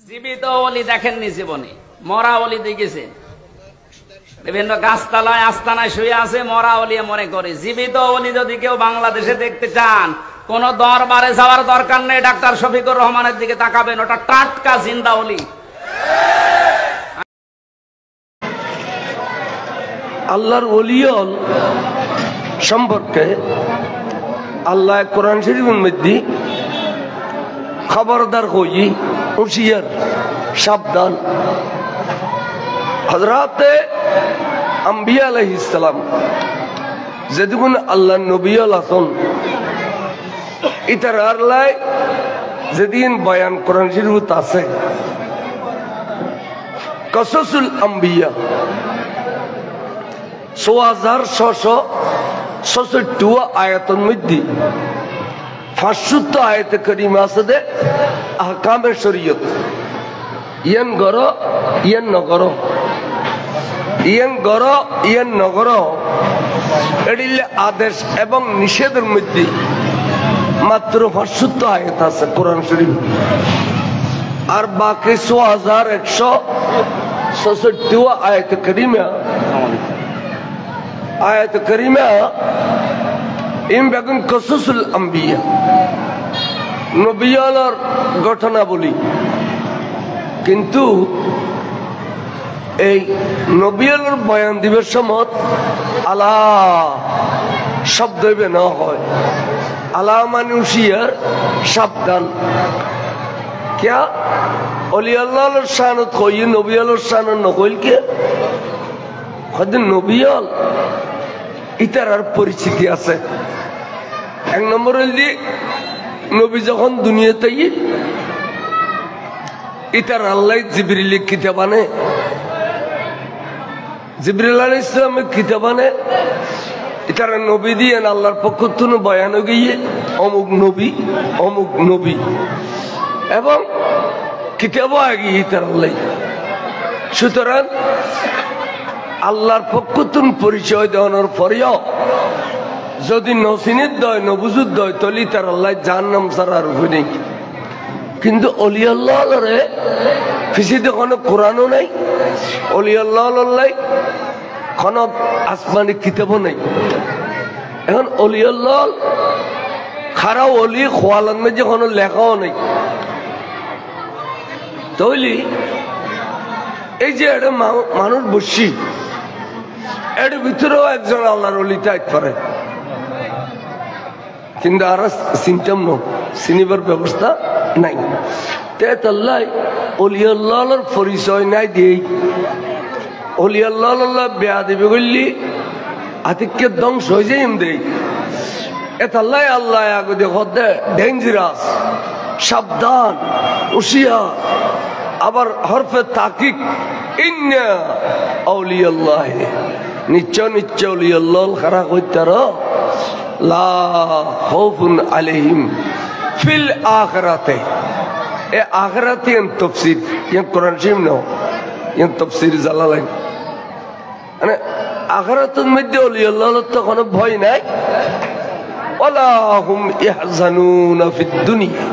জীবিত ওলি দেখেননি জীবনে, মরা ওলি দেখেছেন। বিভিন্ন গাছতলায় আস্তানায় শুয়ে আছে, মরা ওলি মনে করে। জীবিত ওলি যদি কেউ বাংলাদেশে দেখতে চান, কোন দরবারে যাওয়ার দরকার নেই, ডাক্তার শফিকুর রহমানের দিকে তাকাবেন, ওটা টাটকা জিন্দা ওলি। আল্লাহর ওলিয়ল সম্পর্কে আল্লাহ কোরআন শরীফের মধ্যে খবরদার হই, হুঁশিয়ার, সাবধান। হযরতে আম্বিয়া আলাইহিস সালাম যেদিন আল্লাহ নবীল আসন ইতার আল্লাহ যেদিন বয়ান কোরআন শরীফত আছে, কসসুল আম্বিয়া ৬৬৬৬ আয়াতের মধ্যে ৫০০ আয়াতে কারিমা আছে দে আহকামে শরীয়ত। ইয়ান গর ইয়ান নগর, ইয়ান গর ইয়ান নগর, এডিলে আদেশ এবং নিষেধের মধ্যে মাত্র ৫০০ আয়াত আছে কোরআন শরীফ। আর বাকি ৬১৬৬ আয়াতে কারিমা আয়াত করিমা ইম বেগুন কসসুল আম্বিয়া, নবিয়ালার ঘটনা বলি। কিন্তু এই নবিয়ালার বয়ান দিবের সময় আলা শব্দ না হয়। আলা মানে হুঁশিয়ার, সাবধান। क्या অলি আল্লাহর শানত কই, নবিয়ালার শানত নকইল কে কদিন নবিয়াল ইতার আর পরিচিতি আছে। এক নম্বর হইলি নবী যখন দুনিয়াতে ইতার আল্লাহ জিবরিল কিতাব আনে, জিবরিল আলাইহিস সালামের কিতাব আনে, ইতার নবী দিয়ে আল্লাহর পক্ষ থেকে বয়ান গিয়ে অমুক নবী অমুক নবী, এবং কিতাবও আগে ইতার আল্লাহ। সুতরাং আল্লাহর পক্ষ থেকে পরিচয় দেওয়ানোর পরেও যদি নসিনের দয় নবুজুর দয় তলি তার আল্লাহ জাহান্নাম ছাড়া আর উপায় নেই। কিন্তু অলি আল্লাহ ফিসিতে কোনো কোরআনও নাই, অলি আল্লাহ কোনো আসমানি কিতাবও নেই। এখন অলি আল্লাহ খারাপ অলি খোয়ালান যে কোনো লেখাও নেই। তৈলি এই যে একটা মানুষ বসি, এর ভিতরেও একজন আল্লাহর অলি টাইট করে, কিন্তু আর সিমটম চিনিবার ব্যবস্থা নাই। আল্লাহ অলি আল্লাহর পরিচয় নাই দিয়েই অলি আল্লাহ বেয়া দিবে বললি আতিককে ধ্বংস হয়ে যায় দেই। এতাল্লাই আল্লাহ আগে দেখো দে ডেঞ্জারাস, সাবধান, হুঁশিয়ার। আবার হরফে তাকিক, ইন্না আউলিয়াল্লাহ, নিশ্চয় নিশ্চয় আউলিয়াল্লাহ খারাপ হইতার লা খাউফুন আলাইহিম ফিল আখিরাতে। এ আখিরাতে এর তাফসীর, এর কোরআন শরীফ নাও, এর তাফসীর জালালাইন। মানে আখিরাতের মধ্যে আউলিয়াল্লাহ তো কোনো ভয় নাই। ওয়ালা হুম ইয়াহজানুনা ফিদ দুনিয়া,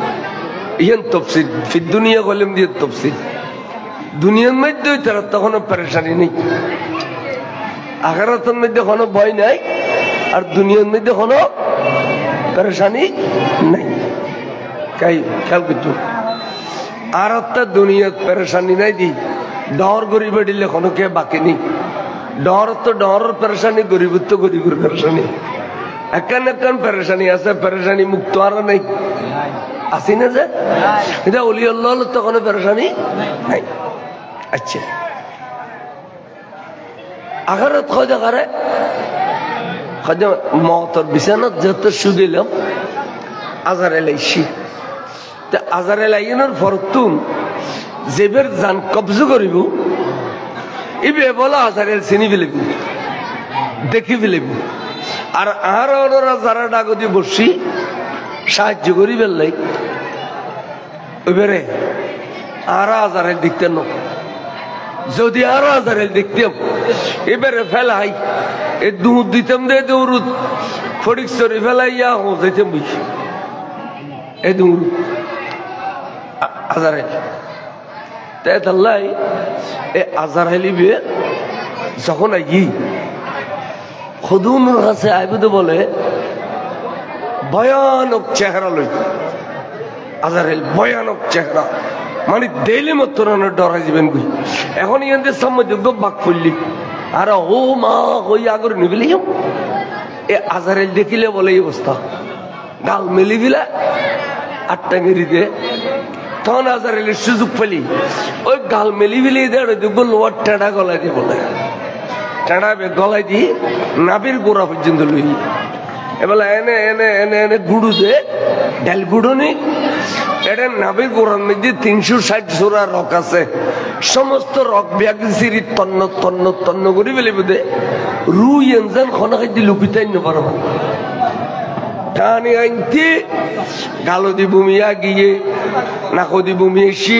ইয়েন তফসির ফিদ দুনিয়া কলম দিয়ে তফসির। দুনিয়ার মধ্যে তারা তখন পেরেশানি নেই, আখিরাতের মধ্যে কোনো ভয় নাই, আর দুনিয়ার মধ্যে কোনো পেরেশানি নাই। খেয়াল করছো, আর একটা দুনিয়ার পেরেশানি নাই দি ডর গরিব দিলে কোনো কে বাকি নেই। ডর তো ডরের পেরেশানি, গরিবের তো গরিবের পেরেশানি। একান একান পেরেশানি আছে, পেরেশানি মুক্ত আর নেই। আসি না যে এটা অলি আল্লাহ তো কোনো পেরেশানি নাই। আচ্ছা, আখিরাত কয় দেখারে মতর বিছানাত যত শুইলাম আজারে লাইছি, তা আজারে লাইনের ফরতুন যেবের জান কবজ করিব ইবে বলা আজারে চিনি ফেলিব, দেখি ফেলিব। আর আর ওরা যারা ডাগদি বসি সাহায্য করি ফেললাই এবারে আর আজারে দেখতে ন, যদি আর আজারে দেখতাম এবারে ফেলাই এ দুধ দিতাম দে দৌড় ফটিক চরি ফেলাইয়া হো যেতাম এ দৌড় আজারে তাই তাল্লাই এ আজার হেলিবে যখন আই খুদুনুর কাছে আইবুদে বলে ভয়ানক চেহারা লই আজার হেল ভয়ানক চেহারা মানে দেইলে মতো ডরাই যাবেন কই এখন ইয়াদের সামনে বাক করলি আর ও মা ওই আগর নিবিলি এ আজারেল দেখিলে বলে এই অবস্থা গাল মেলি দিলা আটটা গেরিতে তখন আজারেলের সুযোগ পেলি ওই গাল মেলি বিলি দেখবো লোয়ার টেঁড়া গলায় দিয়ে বলে টেঁড়া গলায় দিয়ে নাবির গোড়া পর্যন্ত লই এবার এনে এনে এনে এনে গুড়ু দে ডাল গুঁড়ো নি এটা নাবির গোড়ার মধ্যে 360 জোড়া রক আছে সমস্ত রক ব্যাগিরি তন্ন তন্ন তন্ন করে বেলে বুধে রুই এনজান খনা খাইতে লুকিতাই নেবার টানি আনতে গালো দি বুমিয়া গিয়ে নাকো দি বুমিয়ে এসি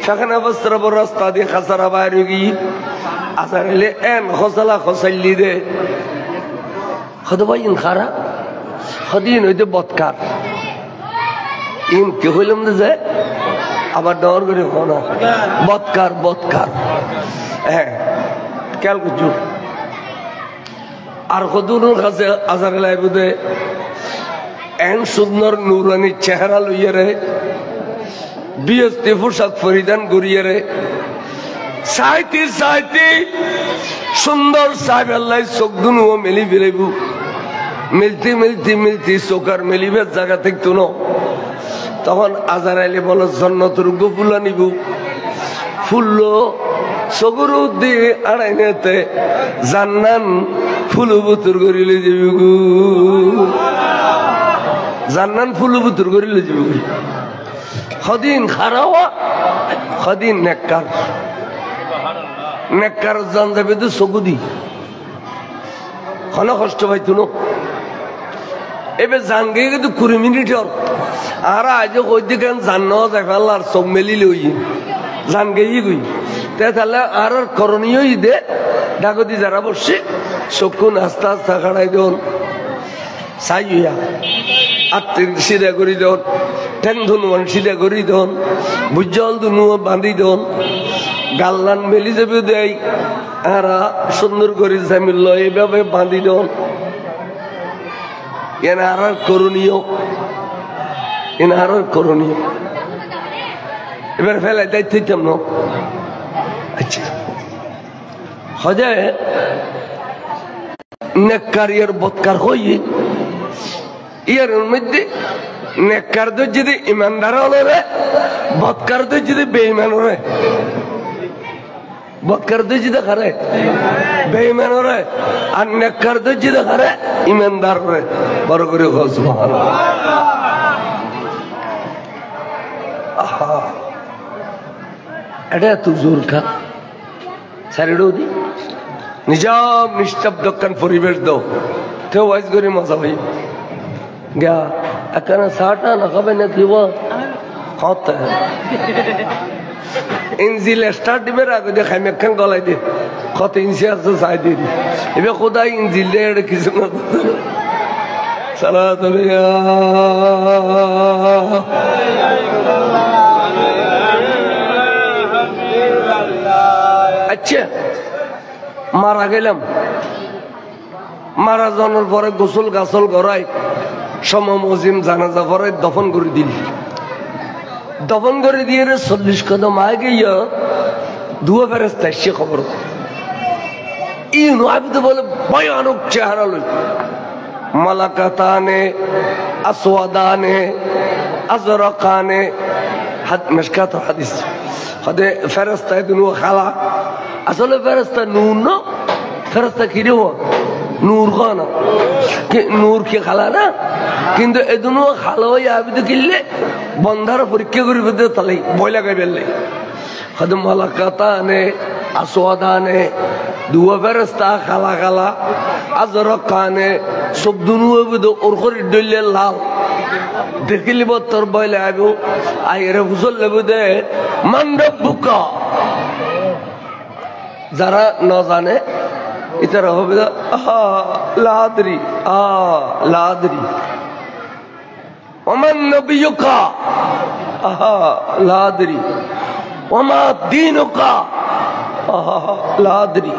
সেখানে বস্ত্র রাস্তা দিয়ে খাসারা বাইরে গিয়ে আসার এলে এন খসালা খসাইলি দে খদবাই খারা খদিন হইতে বৎকার ইন কে হইলাম যে আবার ডর করে না বৎকার বৎকার হ্যাঁ খেয়াল করছু আর কদুর কাছে আজার লাইবুদে এন সুন্দর নুরানি চেহারা লইয়ে রে বিএসটি পোশাক পরিধান করিয়ে রে সাইতে সাইতে সুন্দর সাহেব আল্লাহ চোখ দুনুও মেলি ফেলাইব মিলতে মিলতে মিলতে চোখার মেলিবের জায়গা থাকতো না তখন আজার আইলে বলো জন্নতর গোপুলা নিব ফুললো চকুর দিয়ে আড়াইনেতে জান্নান ফুলু বুতুর করিলে যাবি গু জান্নান ফুলু বুতুর করিলে যাবি গু সদিন খারাওয়া সদিন নেককার নেককার জান যাবে তো চকু দি কোনো কষ্ট পাইতো না এবার জান গিয়ে কিন্তু 20 মিনিটর আর আজ কই দিকে জান নেওয়া যায় ফেলার চোখ মেলি লই জান গিয়ে গই তাহলে আর করণীয় দে ডাকতি যারা বসছে চক্ষু আস্তে আস্তে খাড়াই দন চাই আত্মীর সিধা করি দন ঠেং ধনুয়ান সিধা করি দন বুজ্জল ধনু বাঁধি দন গাল্লান মেলি যাবে দেয় আর সুন্দর করে জামিল এইভাবে বাঁধি দন এনে আর করণীয় এনে আর করণীয় এবার ফেলাই দায়িত্ব দিতাম না আচ্ছা হজে নেককার ইয়ার বৎকার হই ইয়ার মধ্যে নেককার তো যদি ইমানদার হলে রে বৎকার তো যদি বেঈমান হলে বৎকার তো যদি খারে বেঈমান হলে আর নেককার তো যদি খারে ইমানদার হলে বড় করে সুবহানাল্লাহ আহা এটা তো জোর খা সারিডো দি নিজাম নিস্তব্ধ পরিবেশ দাও তো ওয়াইজ করে মজা ভাই গা এখানে সাটা না খাবে না কি খাওয়াতে ইঞ্জিল স্টার্ট দিবে আগে দিয়ে খাই মেখান গলাই দে কত ইঞ্চি আছে চাই দিয়ে দি এবার কোথায় ইঞ্জিল দেয় এটা কিছু না সালা তবে আচ্ছা মারা গেলাম মারা যাওয়ার পরে গোসল গাছল গড়াই সমজিম জানাজা পরে দফন করে দিল দফন করে দিয়ে 40 কদম আগে গিয়া দুয়া ফেরেস্তা সে খবর ই নয় বলে ভয়ানক চেহারা লই মালাকাতানে আসওয়াদানে আজরাকানে মিশকাত হাদিস হদে ফেরেস্তা দুনো খালা আসলে ফেরেস্তা নূর না ফেরেস্তা কি রে নূর খানা নূর কি খালা না কিন্তু এদুনো খালা হয়ে আবিদ কিনলে বন্ধার পরীক্ষা করিবে তাহলে ভয় লাগাই বেললে হদে মালাকাতানে আসওয়াদানে দুয়া ফেরেস্তা খালা খালা আজরাকানে সব দুনো ওর করে ডইলে লাল দেখিলি তোর বইলে আইব আইরে ফুসল লেবু দে মান্ডব বুকা যারা ন জানে ইতারা হবে লাদরি লাদরি ওমান নবিয়ুকা লাদরি ওমা দীনুকা লা আদরি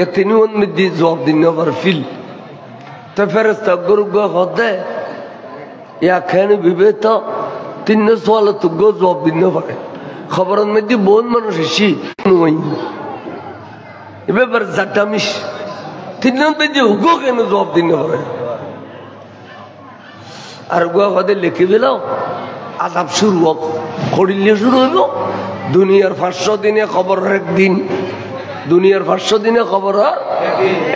এ তিনজন মধ্যে জবাব দিন আবার ফিল তো ফেরেশতা গুরুগো হদে ইয়া খেন বিবেত তিন সওয়াল তো জবাব দিন পারে খবরের মধ্যে বহুত মানুষ এসি নই এবার জাটামিস তিনজন মধ্যে হুগো কেন জবাব দিন পারে আর গো হদে লিখে দিলাও আযাব শুরু হোক করিলে শুরু হইব দুনিয়ার 500 দিনে খবর একদিন দুনিয়ার 500 দিনে খবর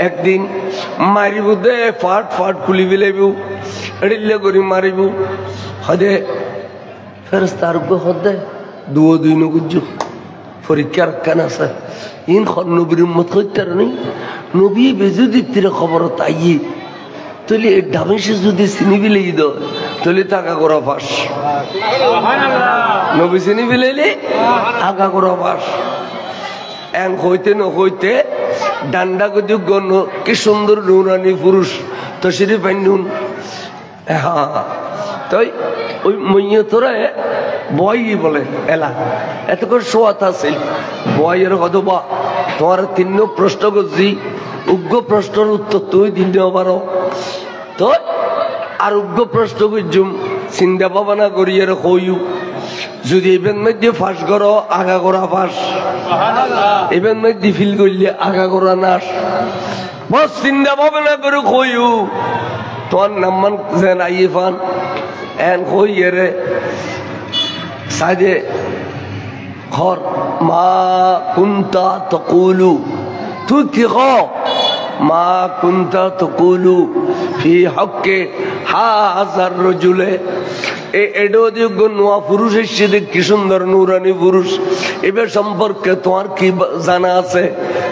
একদিন মারিব দে ফাট ফাট খুলি ফেলাইব এড়িলে করি মারিব হদে ফেরেশতা আর গো হদে দুই নগুজু পরীক্ষার কেন আছে ইন নবীর উম্মত কইতার নেই নবী বেজুদির খবর তাইয়ে তাহলে এই ডামেশে যদি চিনি বিলেই দ তাহলে টাকা করা পাস নবী চিনি বিলেলে টাকা করা পাস এন হইতে নহইতে ডান্ডা গদি গণ কি সুন্দর নুরানি পুরুষ তো সেটি পাইনুন হ্যাঁ তাই ওই মইয়তরে বই বলে এলা এত করে সোয়াত আছে বইয়ের কদবা তোমার তিন প্রশ্ন করছি উগ্র প্রশ্নের উত্তর তুই দিতে পারো তো আর উগ্র প্রশ্ন করছুম চিন্তা ভাবনা করিয়ে কইউ যদি এবার মধ্যে ফাঁস করো আগা করা ফাঁস এবার মধ্যে ফিল করলে আগা করা নাশ বস চিন্তা ভাবনা করে কইউ তোমার নাম্মান যেন আইয়ে ফান এন কইয়ে রে সাজে ঘর মা কুন্তা তকুলু তুই কি ক মা কুন্তা তকুলু ফি হক্কে হাজার রজুলে এডো যোগ্য নোয়া পুরুষ এসে কি সুন্দর নুরানি পুরুষ এবার সম্পর্কে তোমার কি জানা আছে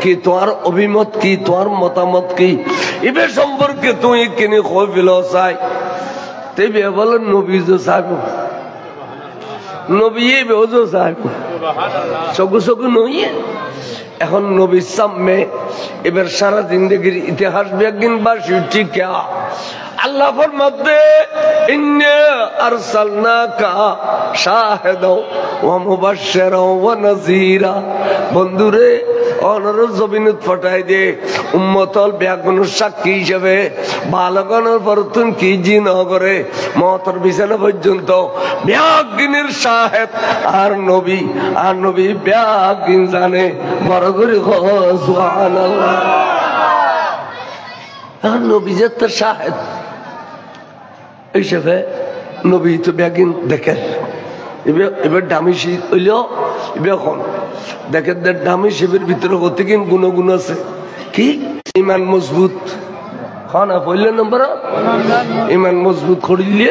কি তোমার অভিমত কি তোমার মতামত কি এবার সম্পর্কে তুই কিনে কই ফেল চাই তেবে বলো নবী যে সাহেব নবী বেওজো সাহেব সগু সগু নই এখন নবীর সামনে এবার সারা জিন্দগির ইতিহাস বিজ্ঞান বা শিক্ষা আল্লাহ ফরমাতে ইন্না আরসালনাকা শাহিদাও ওয়া মুবাশশিরাও ওয়া নাযীরা বন্ধুরে অনর জমিনত ফটাই দে উম্মতল ব্যাগুন সাক্ষী হিসেবে বালগণের পরতুন কি জি ন করে মতর বিছানা পর্যন্ত ব্যাগিনের শাহেদ আর নবী ব্যাগিন জানে বড় করে সুবহানাল্লাহ আর নবী যে তার শাহেদ হিসেবে নবী তো ব্যাগিন দেখেন এবার দামি শীত হইল এবার এখন দেখেন দামি শিবের ভিতরে হতে কিন গুণ আছে কি ইমান মজবুত খানা পড়লে নম্বর ইমান মজবুত করিলে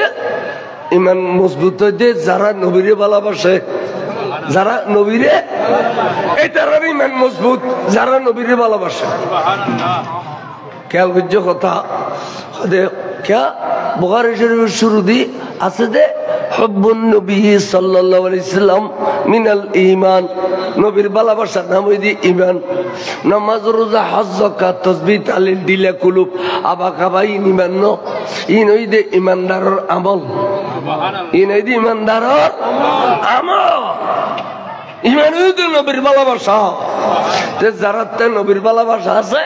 ইমান মজবুত হইতে যারা নবীরে ভালোবাসে যারা নবীরে এই তারা ইমান মজবুত যারা নবীরে ভালোবাসে খেয়াল করছো কথা क्या बुखारी शरीफ शुरू दी আসে হুব্বুন নবী সাল্লাল্লাহু আলাইহি সাল্লাম মিনাল ঈমান নবীর ভালোবাসার নাম হইছে ঈমান নামাজ রোজা হজ যাকাত তাসবিহ তাহলিল দিলে কুলুব আবা খাবাই ঈমান ন ইন হইছে ঈমানদারের আমল সুবহানাল্লাহ ইন হইছে ঈমানদারের আমল ঈমান হইছে নবীর ভালোবাসা তে যারা তে নবীর ভালোবাসা আছে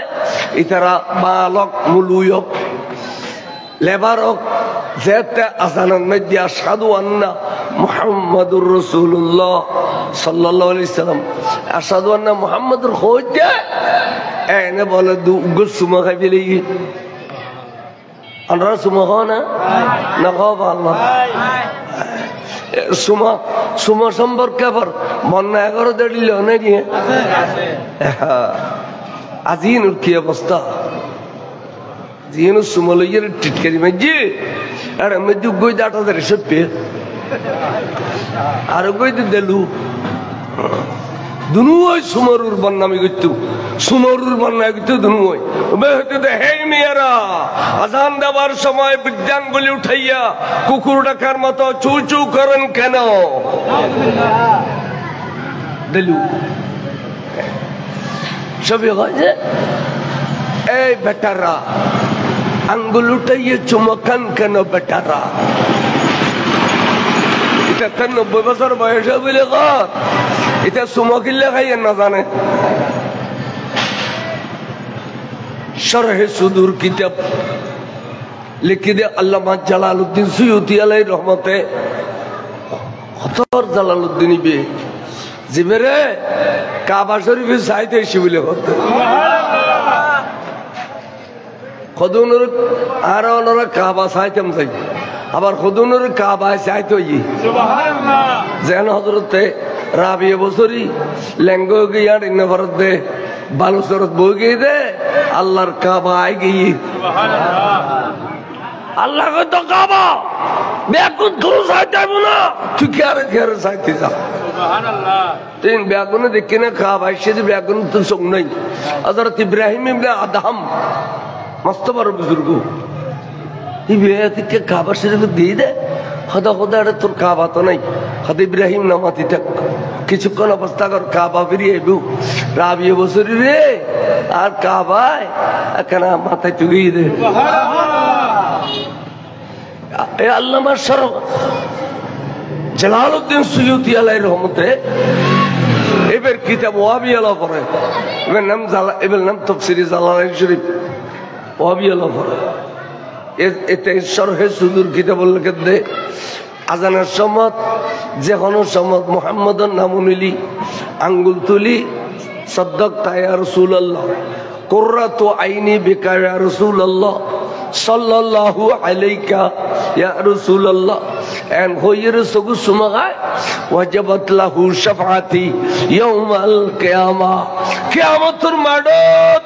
ইতারা বালক মুলুয়ক লেবারক যেতে আসানের মধ্যে আশহাদু আন্না মুহাম্মাদুর রাসূলুল্লাহ সাল্লাল্লাহু আলাইহি সাল্লাম আশহাদু আন্না মুহাম্মাদুর হইতে এনে বলে গুসুমা খাইলি আমরা সুমহানা না খাব আল্লাহ সুমা সম্পর্কে আবার বন্যা 11 দিল নাকি আজিনুর কি অবস্থা জিনো সুমলইয়ের টিটকারি মাঝে আর আমি দুগই দাটা ধরে সত্যি আর গই দিলু দুনু ওই সুমরুর বন্নামি গইতু সুমরুর বন্না গইতু দুনু ওই বেহতে দে হে মিয়ারা আজান দেওয়ার সময় বিজ্ঞান বলি উঠাইয়া কুকুর ডাকার মতো চু চু করেন কেন দিলু সবই হয় যে এই বেটারা আঙ্গুল উঠাইয়ে চুমকান কেন বেটারা এটা 90 বছর বয়স বলে এটা সুমকিল্লা খাইয়েন না জানে শরহে সুদূর কিতাব লিখে দে আল্লামা জালালউদ্দিন সুয়ুতি আলাইহির রহমতে খতর জালালউদ্দিন বে জিবেরে কাবা শরীফে চাইতে এসে বলে করতে খদুনুর আর ওনারা কাবা চাইতাম চাই আবার খদুনুর কাবা চাইতো যেন হজরতে রাবিয়ে বছরই লেঙ্গ গিয়ার ইন্নভরত দে বালুচরত বই গিয়ে দে আল্লাহর কাবা আই গিয়ে আল্লাহ তো কাবা ব্যাকুন তুই চাইতাম না তুই খেয়ারে চাইতে যা তিন ব্যাগুনে দেখি না কাবা এসে ব্যাগুন তো সঙ্গ নাই হযরত ইব্রাহিম ইবনে আদম মস্ত বড় বুজুর্গ এই বেয়াতিকে কাবা শরীফ দিয়ে দে খোদা খোদা এটা তোর কাবা তো নাই হয়তো ইব্রাহিম নামাতি থাক কিছুক্ষণ অবস্থা কর কাবা ফিরিয়ে এবু রাবিয়ে বছরি রে আর কাবায় এখানে মাথায় চুগিয়ে দে এ আল্লামা শরফ জালালউদ্দিন সুয়ুতি আলাইহির রহমতে এবার কিতাব ওয়াবি আলা পড়ে এবার নাম তাফসীরে জালালাইন শরীফ ওয়াবি আলা পড়ে এতে শরহে সুদূর কিতাব লিখে দে আজানের সময় যে কোনো সময় মুহাম্মদের নাম নিলি আঙ্গুল তুলি সাদ্দাকতা ইয়া রাসূলুল্লাহ কুররাতু আইনি বিকা ইয়া রাসূলুল্লাহ সাল্লাল্লাহু আলাইকা ইয়া রাসূলুল্লাহ এন হইয়ের সগু সুমাগায় ওয়াজাবাত লাহু শাফাআতি ইয়াউমাল কিয়ামা কিয়ামতের মাঠত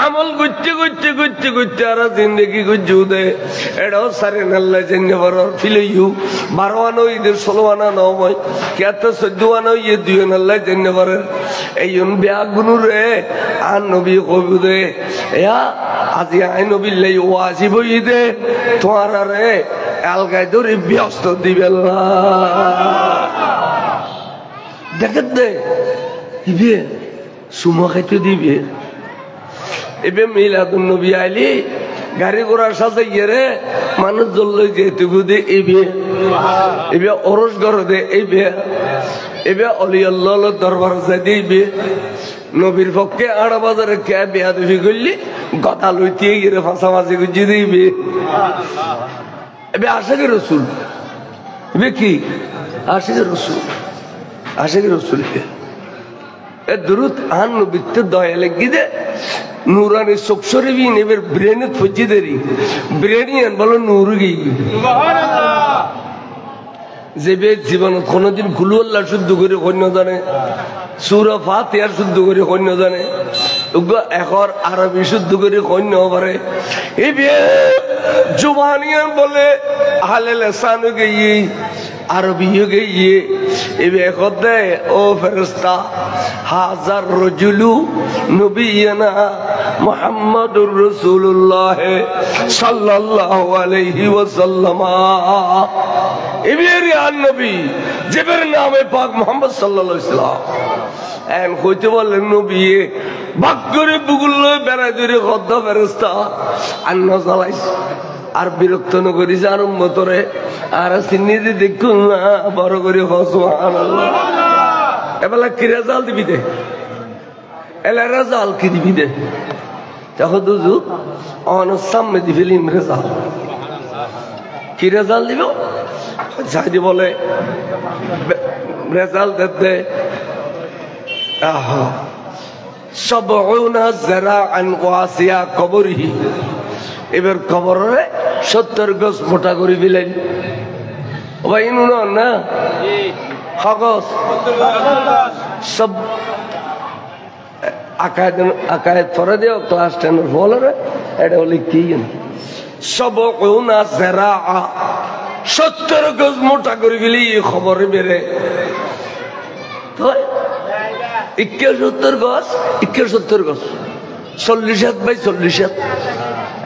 আমল গুচ্ছি গুচ্ছি গুচ্ছি গুচ্ছি আর জিন্দেগি গুজুদে এডো সারে নাল্লা জেনে বরর ফিলেইউ 12 আনো ঈদের 16 আনা নয় কেতে 14 আনো ই দুই নাল্লা জেনে বরর এইন বিয়াগুনু রে আর নবী কবুদে ইয়া আজি আই নবী লাই ওয়াজিব ইদে তোরা রে আলগাই দরি ব্যস্ত দিবেন না দেখেন দে ইবে সুমা খাইতে দিবে এবে মিলাদুন নবী আইলি গাড়ি ঘোড়ার সাথে গিয়ে মানুষ জ্বললে যেটুকু দে এবে অরস গড় দে এবে অলি আল্লাহ দরবার যাই দিবে নবীর পক্ষে 8 বাজারে কে বেয়াদবি করলি গদা লইতে গিয়ে ফাঁসাফাঁসি গুজি দিবে এবে আশিক রসুল এবে কি আশিক রসুল এ দুরুদ আন নবীতে দয়া লাগি দে নুরানি চোখসরে বিন এবার ব্রেনে ফজি দেরি ব্রেনিয়ান বলো নূর গিয়ে যে বে জীবনত কোনোদিন গুলু আল্লাহ শুদ্ধ করে কন্য জানে সূরা ফাতিহার শুদ্ধ করে কন্য জানে এখন আরবি শুদ্ধ করে কন্য পারে এই বে জুবানিয়ান বলে আহলে লিসান গিয়ে আরবি গিয়ে এই বে খদে ও ফেরেশতা হাজার রাজুলু নবিয়ানা মুহাম্মাদুর রাসূলুল্লাহ সাল্লাল্লাহু আলাইহি ওয়াসাল্লাম এবির আর নবী যেবের নামে পাক মুহাম্মদ সাল্লাল্লাহু আলাইহি ওয়াসাল্লাম এন কইতে বলেন নবী বাক্যরে বুগুল বেড়াই ধরে খদ্দা ফেরেশতা আন্ন জ্বালাইস আর বিরক্ত নগরী যে আর উম্মতরে আর চিনি দি দেখুন না বড় করে সুবহানাল্লাহ এবেলা কি রেজাল্ট দিবি দে এলা রেজাল্ট কি দিবি দে তখন দুজু অনেক সামনে দি ফিলিম রেজাল্ট কি রেজাল্ট দিব যাই বলে রেজাল্ট দে আহা 70 যারাআন ওয়াসিয়া কবরহি এবার কবরে 70 গজ মোটা করে দিলেন ভাই নুন না কাগজ সব আকায়েদ পড়ে দিও ক্লাস 10 এর বলরে এটা লিখি 70 যারাআ 70 গজ মোটা করে দিলি খবরে বেরে তো 71 গজ 40 হাত বাই 40 হাত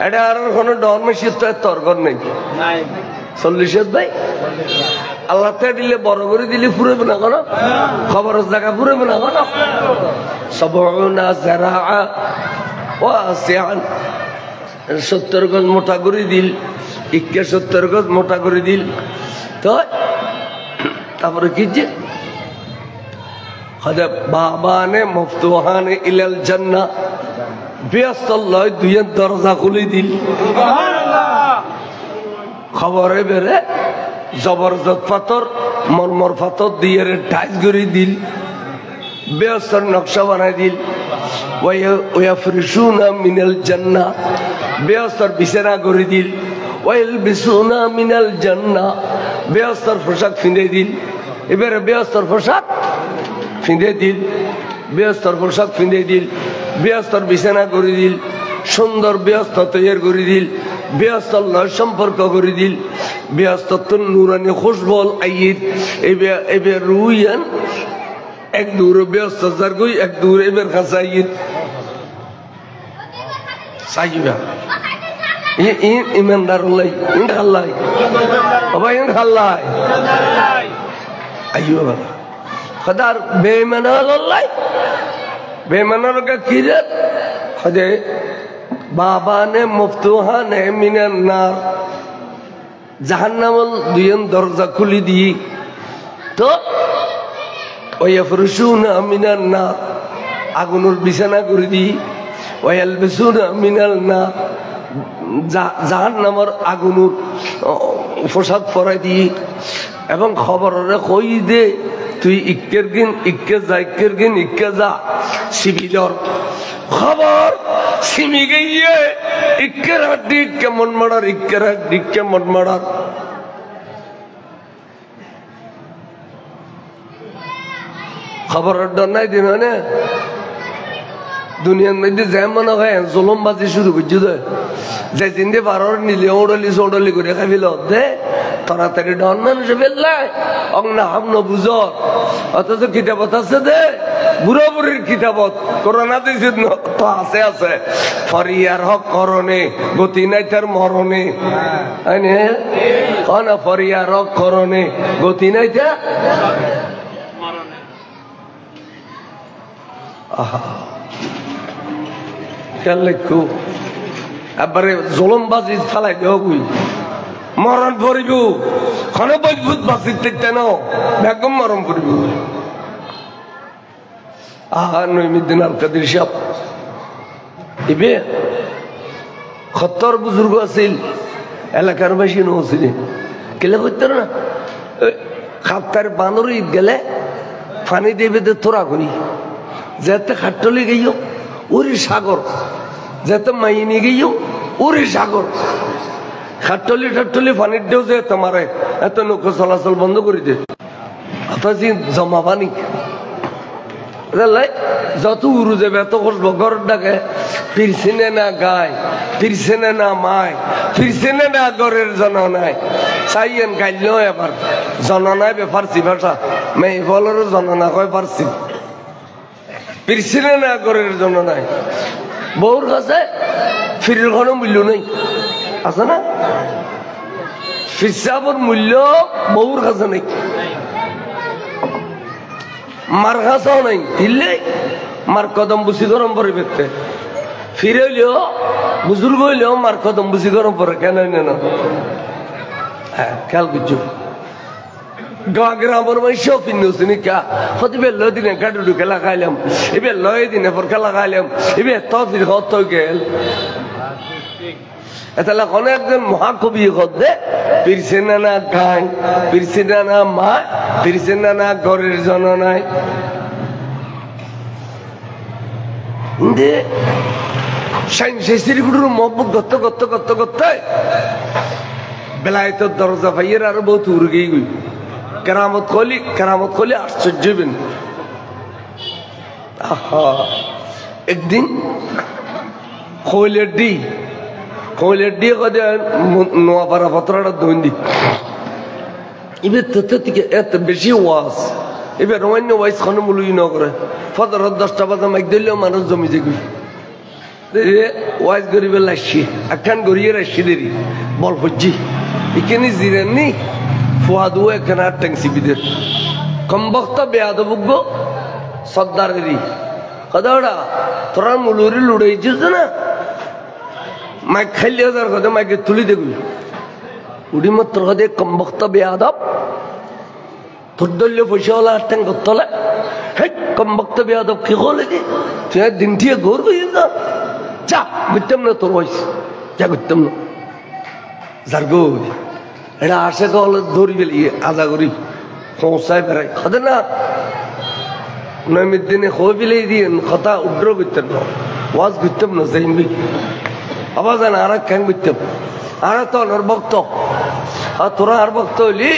এটা আর কোনো ডরমেশির তো তর্কর নেই 40 হাত ভাই আল্লাহ তে দিলে বড় করে দিলে ফুরবে না কোনো খবরের জায়গা ফুরবে না কোনো 70 যারাআ ওয়াসিআন 70 গজ মোটা করে দিল 71 গজ মোটা করে দিল তো তারপরে কি যে হদে বাবানে মফতুহানে ইলাল জান্নাহ বিয়াস্তাল্লাহ দুইয়ের দরজা খুলে দিল খবরে বেড়ে জবরদস্ত পাথর মরমর পাথর দিয়ে টাইস করে দিল বেয়াস্তার নকশা বানাই দিল ওয়াফরিশুনা মিনাল জান্নাহ বেয়াস্তার বিছানা করে দিল ওয়ালবিসুনা মিনাল জান্নাহ বেয়াস্তার পোশাক ফিঁদে দিল এবারে বেয়াস্তার পোশাক ফিঁদে দিল বেয়াস্তার পোশাক ফিঁদে দিল বেয়াস্তার বিছানা করে দিল সুন্দর বেয়াস্তা তৈরি করে দিল বেয়াস্তার লয় সম্পর্ক করে দিল বেয়াস্তার তো নুরানি খুশবল আইয়িদ এবার রুইয়ান এক দূর ব্যস্ত যার গই এক দূর এবার কাছে আইয়িদ সাইবা ইমানদার লাই ইন খাল্লাই বাবা ইন খাল্লাই আইয়ো বাবা খদার বেঈমানাল লাই বেঈমানার কা কিরে খদে বাবানে মফতুহানে মিনান নার জাহান্নামল দুইয়ের দরজা খুলি দিই তো ওয়াফরুশুনা মিনান নার আগুনের বিছানা করে দিই ওয়ালবিসুনা মিনাল নার জাহান্নামের আগুনের পোশাক পরাই দিই এবং খবরে কই দে তুই ইক্কের গিন ইক্কে যা ইক্কের গিন ইক্কে যা শিবিলর খবর সিমি গিয়ে ইক্কের হাড্ডি কেমন মারার ইক্কের হাড্ডি কেমন মারার খবরের ডর নাই দিন না দুনিয়ার মধ্যে যেমন হয় জলমবাজি শুরু করছি তো যে চিনতে পারো নিলে ওড়লি চৌড়লি করে খাইল দে তাড়াতাড়ি ডন মানুষ ফেললাই অং না হাম ন বুঝ অথচ কিতাবত আছে দে বুড়া বুড়ির কিতাবত করোনা দিয়েছে তো আছে আছে ফরিয়ার হক করণে গতি নাই তার মরণে না ফরিয়ার হক করণে গতি নাই তা খেলু এবারে জলমবাজি ফেলাই দেওয়া মরণ পড়িব খনে বৈভূত বাঁচিত তেন বেগম মরণ পড়িব নইমুদ্দিন আল কাদের সাহেব ইবে খত্তর বুজুর্গ আছিল এলাকার বেশি নছিল কেলে করতে না খাপ্তার বানর ঈদ গেলে পানি দেবে তোরা করি যেতে খাট্টলি গেইও ওরে সাগর যেতে মাইনি গেইও ওরে সাগর খাট্টলি ঠাট্টলি পানির দেও যে তোমারে এত নৌকো চলাচল বন্ধ করে দে অথচ জমা পানি যত উড়ু যাবে এত করবো ঘরের ডাকে ফিরছিনে না গায় ফিরছিনে না মায় ফিরছিনে না ঘরের জননায় চাইয়েন গাইল এবার জননায় বে ফার্সি ভাষা মেয়ে ফলের জননা কয় ফার্সি ফিরছিনে না ঘরের জননায় বউর কাছে ফিরের কোনো মূল্য নেই আছে না ফিরসাবর মূল্য বউর কাছে নেই মার কাছেও নাই দিল্লে মার কদম বুঝি গরম পরে পেতে ফিরে হইলেও বুজুর্গ হইলেও মার কদম বুঝি গরম পরে কেন না হ্যাঁ খেয়াল করছো গ্রামের মানুষও ফিরছে নিকা হতে বের লয় দিনে গাড়ি ঢুকে লাগাইলাম এবার লয় দিনে পরকে লাগাইলাম এবার তো ফির হত গেল তাহলে কোনো একজন মহাকবি হতে ফিরছে না না গাই ফিরছে না না মা ফিরছে না না ঘরের জননায় মহব্বত করতে করতে করতে করতে বেলায়তের দরজা পাইয়ের আরো বহুত উড়গেই গই কেরামত কলি আশ্চর্য হবেন একদিন খৈলের দিয়ে কদে নোয়াপাড়া পত্রটা দৈন্দি এবার তোর থেকে এত বেশি ওয়াজ এবার অন্য ওয়াইজ খানো মুলুই ন করে ফজর 10টা বাজে মাইক দিলেও মানুষ জমি যে ওয়াইজ গরিবের লাসছি একখান গড়িয়ে রাখছি দেরি বল ফজি এখানে জিরেন নি ফুয়াদু একখানে আর ট্যাংসি বিদের কমবক্তা বেয়াদ বুগ্গ সর্দারেরই কদা তোরা মুলুরি লুড়াইছিস না মাইক খাইলে যার কথা মাইকে তুলি দেখবি উড়ি মাত্র হদে কমবক্তা বেয়াদব তোর দলীয় পয়সাওয়ালা আটটাং করতলে হে কম বক্ত বেয়াদব কি হলে যে তুই দিন দিয়ে ঘোর হয়ে যা বুঝতাম না তোর বয়স যা করতাম না যার গো এটা আসে তো হলে ধরি বেলিয়ে আজা করি পৌঁছায় বেড়াই খাদে না নৈমিত দিনে খো বিলাই দিয়ে কথা উড্র করতাম না ওয়াজ করতাম না যাইবি আবার জানা আর ক্যাং করতাম আর তো অনর ভক্ত আর তোরা আর ভক্ত হইলি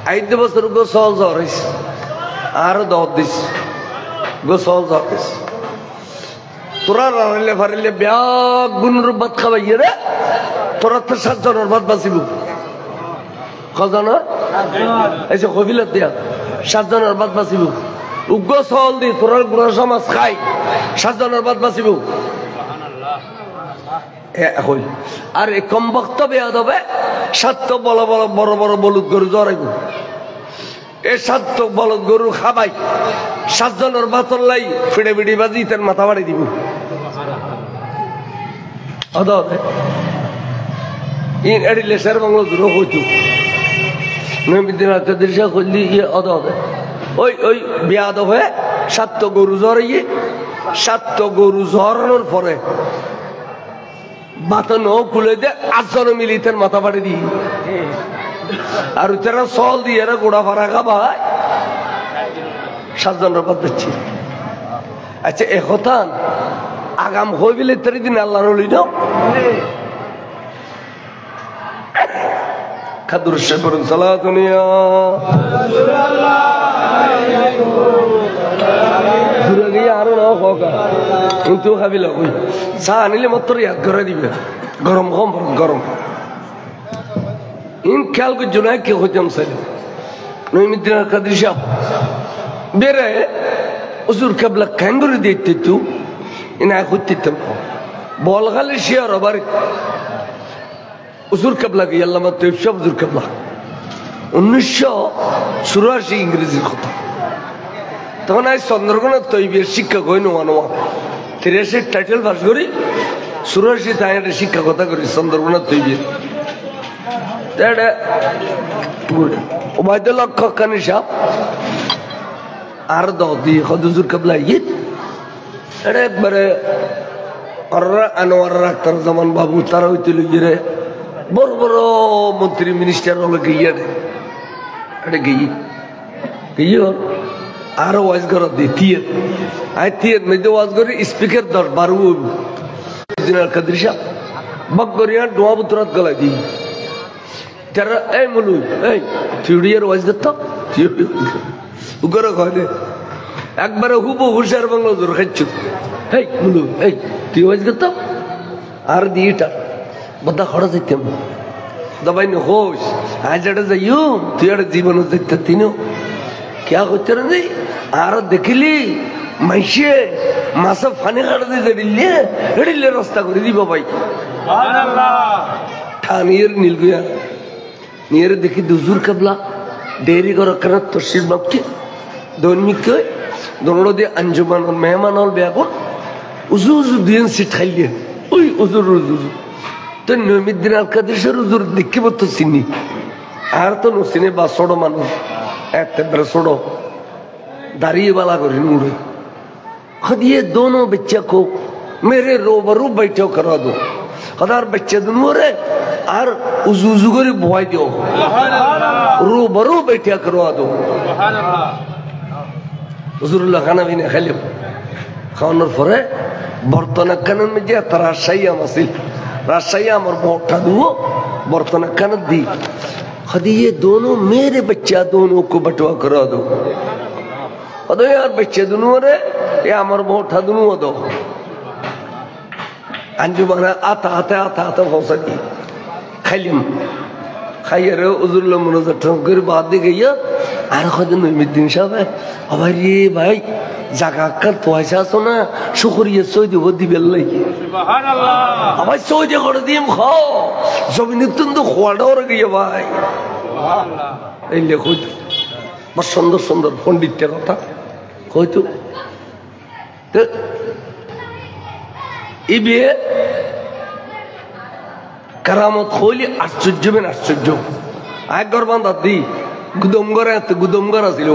5 বছর গো সহজ হরিস আর 10 দিস গো সহজ হরিস তোরা রানিলে ফারিলে ব্যাগ গুণর ভাত খাবাইয়ে রে তোরা তো 7 জনের ভাত বাঁচিব কজনের এসে কবিলাত দিয়া 7 জনের ভাত বাঁচিব উগ্র সহল দি তোরা গুড়া সমাজ খাই 7 জনের ভাত বাঁচিব আর এই কম বক্তব্য হবে 7 বড় বড় বড় বড় বলুদ গরু জড়াইব এই 7 বলদ গরু খাবাই 7 জনের ভাতর লাই ফিড়ে বিড়ি বাজি তার মাথা বাড়ি দিব ইন এডিলে শের বাংলা দূর হইতো নৈমিদ্দিন আত্মদিশা করলি ইয়ে অদ হবে ওই ওই বিয়াদ হয়ে 7 গরু জড়াইয়ে 7 গরু জড়ানোর পরে মাথা ন খুলে দে 8 জন মিলিতের মাথা বাড়ি দি আর তারা সল দিয়ে গোড়া ফাড়া খাবা 7 জনের পথ দিচ্ছি আচ্ছা এ কথা আগাম হয়ে গেলে তার দিন আল্লাহ রলি না খাদুর শেখরুন সালাতুনিয়া দূরে গিয়ে আরো নাও খোকা কিন্তু খাবি লাগই চা আনিলে মাত্র ইয়াদ করে দিবে গরম কম গরম ইন খেয়াল করছো না কে হইতাম সাইলে নৈমিদ্দিন কাদির সাহেব বেড়ে উজুর কেবলা ক্যাঙ্গুরি দিতে তু ইনা হইতাম বল খালি শিয়ার আবার উজুর কেবলা কি আল্লাহ তৈব সাহেব উজুর কেবলা 1984 ইংরেজির কথা তখন আজ চন্দ্রকোনার তৈবের শিক্ষা কই নোয়া 83 টাইটেল পাস করি 84 তাই একটা শিক্ষা কথা করি চন্দ্রকোনার তৈবের ওবায়দুল্লাহ খানি সাহেব আর দি হজুর কেবলা ইয়ে এটা একবারে আনোয়ার আক্তার জামান বাবু তারা হইতে লইয়ে বড় বড় মন্ত্রী মিনিস্টার হলে গিয়ে এটা গিয়ে আরো ওয়াজ করা দিয়ে আই তিয়ের মেয়েদে ওয়াজ করে স্পিকার 10-12 দিনের কাদির সাহেব বক করিয়া ডোয়া বুতরাত গলা দিই তারা এই মুলু এই থিওরিয়ার ওয়াজ করতাম উগরে কয় একবারে হুবু হুশার বাংলা জোর খাচ্ছ এই মুলু এই তুই ওয়াজ করতাম আর দিয়েটা বদা খড়া যাইতাম দবাই নোস আজ এটা যাইও তুই একটা জীবন দেখতে তিনও क्या করতে রে আর দেখিলি মাইসে মাছ ফানি কাটা দিয়ে এড়িলে রাস্তা করে দিব ভাই ঠানির নীলগুয়া নিয়ে দেখি দুজুর কেবলা ডেরি কর কেন তসির বাপকে দৈনিক দোনো দিয়ে আঞ্জুমান মেহমান হল বেয়াগুন উজু উজু দিন সিট খাইলে ওই উজুর উজুর তো নৈমিদ্দিন আল কাদিসের উজুর দেখিব তো চিনি আর তো নচিনে বা ছোট মানুষ একবারে ছোট দাঁড়িয়ে বালা করে নুড়ে खुद ये दोनों बच्चे को मेरे रूबरू बैठो करा दो खुदार बच्चे दोनों रे और उजू करे बुआई दो रूबरू बैठा करवा दो हुजूरुल्लाह खाना भी ने खाली खानर फरे बर्तन कनन में जे तराशैया मसिल राशैया मर मोटा दो बर्तन कनन दी खुद ये दोनों मेरे बच्चा दोनों को बटवा करा दो खुद यार बच्चे दोनों रे ये আমার মোটা দুনু দো আঞ্জুমানে আতা ফসকি খাইলাম খাইয়ারে উজুরুল্লাহ মুনাজাত করে বাদ দিয়ে গিয়া আর কদিন নৈমিদ্দিন সাহেব আবার রে ভাই জায়গা কার পয়সা আছে না শুকরিয়া সই দিব দিবেন লাগি সুবহানাল্লাহ আবার সই দিয়ে করে দিম খাও জমিনে তো খোয়াটা ওরে গিয়া ভাই সুবহানাল্লাহ এই লেখো বড় সুন্দর সুন্দর পণ্ডিতের কথা কইতো তো ইবে কারামত হইলে আশ্চর্য বেন আশ্চর্য এক গরবান দাদি গুদমগর আছিল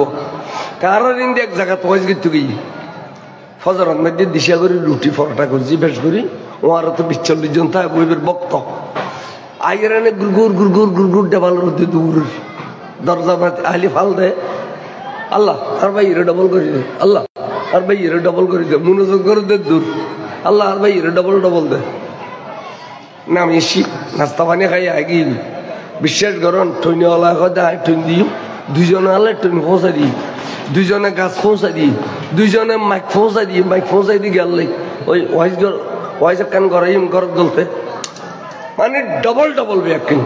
কারণ ইন্দি এক জায়গা তোয়াজ গেতু গিয়ে ফজরের মধ্যে দিশা করে রুটি পরোটা করছি বেশ করি ওরা তো 40 জন থাকে বইবের বক্ত আইয়ের এনে গুড়গুড় ডেবাল রুটি দূর দরজা আহলি ফাল দে আল্লাহ আর ভাই এর ডবল করে দে আল্লাহ আর ভাই এর ডবল করে দে মনোযোগ করে দে দূর আল্লাহ আর ভাই এর ডবল দে না আমি এসি নাস্তা পানি খাই আগে বিশ্বাস করেন টইনওয়ালা দেয় টইন দিই দুজনে আলে টইন পৌঁছা দিই দুজনে গাছ পৌঁছা দিই দুজনে মাইক পৌঁছাই দিই গেলে ওই ওয়াইজ কান করে ঘর গলতে মানে ডবল ব্যাকিং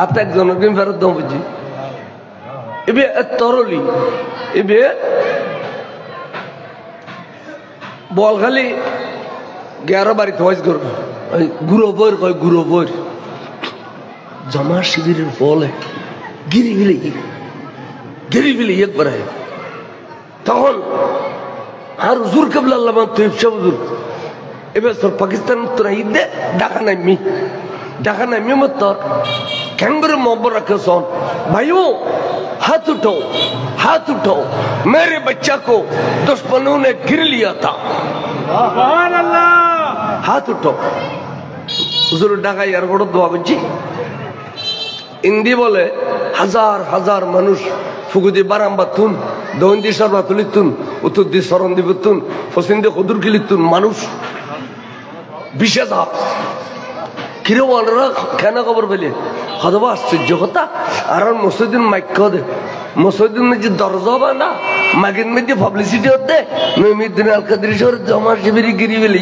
আপনি একজনের দিন ফেরত দাম বুঝি এবে তরলি এবে বল খালি গেরো বাড়িতে ওয়াইজ করবো গুঁড়ো বই জমা শিবিরের ফলে গিরি বিলে একবার তখন আর হুজুর কেবলা আল্লাহ হুজুর এবার তোর পাকিস্তান তোরা ঈদে ঢাকা নামি মত তোর কেন করে মোহব্বত রাখে শোন भाइयों हाथ उठाओ मेरे बच्चा को दुश्मनों ने गिर लिया था हाथ उठाओ হুজুর ঢাকা এয়ারপোর্ট দোয়া করছি হিন্দি বলে হাজার মানুষ ফুগুদি বারাম্বা তুন দৌন্দি সরবা তুলিতুন উত্তর দি সরণ দিবতুন পশ্চিম কদুর গিলিতুন মানুষ বিশেষ কিরে ওনারা কেন খবর পেলে হতবা আশ্চর্য কথা আর মসজিদিন মাইক দে মসজিদিন যে দরজা বা না মাগিন মধ্যে পাবলিসিটি হতে নইমুদ্দিন আল কাদরি শহর জমা শিবিরি গিরি বেলে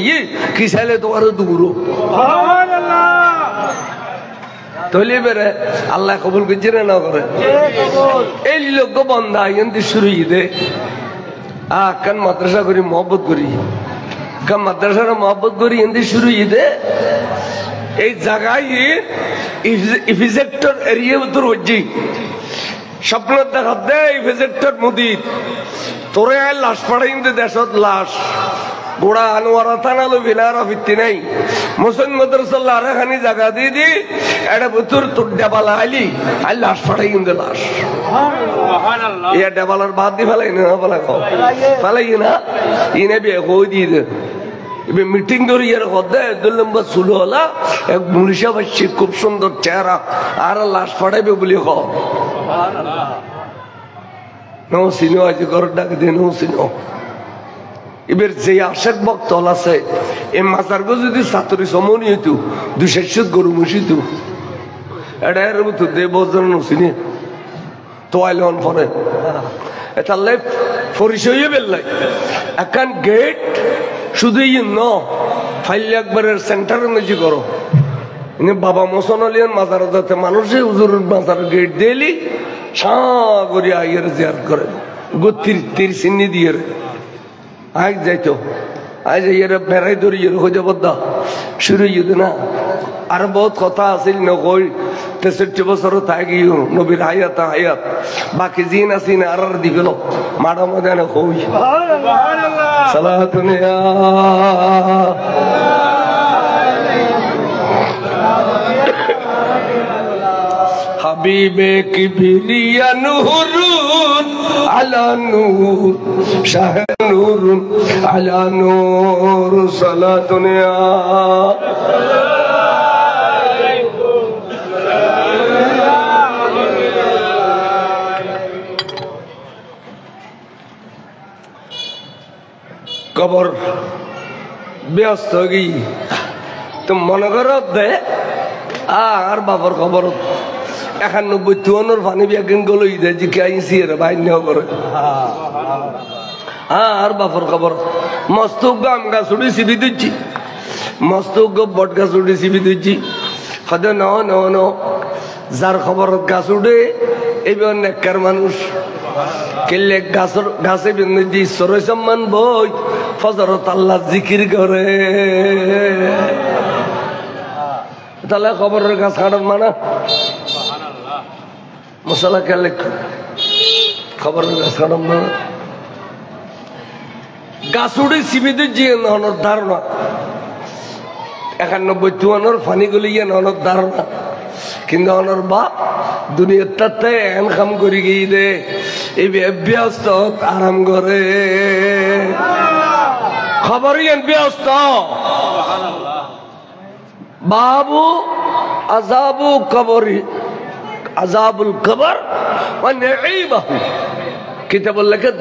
কি চাইলে তোমার দূর তৈলি বেড়ে আল্লাহ কবুল করছে না করে এই লোক বন্ধা এনতে শুরু দে কান মাদ্রাসা করি মহব্বত করি কান মাদ্রাসার মহব্বত করি এনতে শুরু দে এই জায়গায় ইফিজেক্টর এরিয়া উত্তর হচ্ছে স্বপ্ন দেখা দে ইফিজেক্টর মুদির তোরে লাশ পাড়াই দেশত লাশ গোড়া আনোয়ারা থানালো বিনারা ভিত্তি নাই মুসলিম মাদ্রাসাল্লাহ আরেখানি জায়গা দিয়ে দি এটা ভিতর তোর ডেবালা আইলি আর লাশ ফাটাই কিন্তু লাশ ইয়া ডেবালার বাদ দিয়ে ফেলাই না ফেলাই না ইনে বিয়ে কই দিয়ে দে এবার মিটিং ধরে ইয়ার হদে 2 নম্বর শুরু হলা এক মুনিশা বাচ্চি খুব সুন্দর চেহারা আর লাশ ফাটাইবে বলি হ নো সিনো আজ ঘর ডাক দিয়ে নো সিনো এবার যে আশেক বক্তল আছে এই মাজার গো যদি ছাত্রী সমনি হইতো 200 গরু মুসিত এটা এর মতো দেব চিনি তোয়াইলন পরে এটা লাইফ পরিচয় বেললাই এখন গেট শুধু ফাইল একবারের সেন্টারের মধ্যে করো বাবা মোসন আলিয়ান মাজার যাতে মানুষে হুজুর মাজার গেট দিলি সাগরি আইয়ের জিয়ার করে তীর চিহ্নি দিয়ে আজ যাইতো আজ এর বেড়াই ধরি হয়ে যাব দা শুরু না আর বহুত কথা আছিল নকই 63 বছর থাকি নবীর হায়াত বাকি জিন আসি না আর দি গেল মাড়া মজা না কই সালাতুন ইয়া হাবিবে কিবরিয়া নূরুন আলা নূর শাহ নূরুন আলা নূর সালাতুন ইয়া কবর ব্যস্ত গই তো মনে করো দে আর বাবার খবর 91 পানি বিয়াকিন গলো ইদে জি কাইছি রে ভাই নেও করে আর বাবার খবর মস্ত গাম গাছ উড়ি সিবি দিচ্ছি মস্ত বট গাছ উড়ি সিবি দিচ্ছি খাদে ন যার খবর গাছ উড়ে এইবার নেককার মানুষ কেলে গাছে বিন্দু ঈশ্বর সম্মান বই ফজরত আল্লাহ জিকির করে তাহলে খবরের গাছ কাটার মানা মশলা খেলে খবরের গাছ কাটার মানা গাছ উড়ে সিবিদের জিয়ে নহনের ধারণা 91 ফানি গুলি ইয়ে নহনের ধারণা কিন্তু অনর বাপ দুনিয়ার তাতে এন কাম করি গিয়ে দে এই ব্যস্ত আরাম করে খবর ব্যস্ত বাবু আজাবু কবরি আজাবুল কবর মানে এই বাবু কিতাবুল লেখে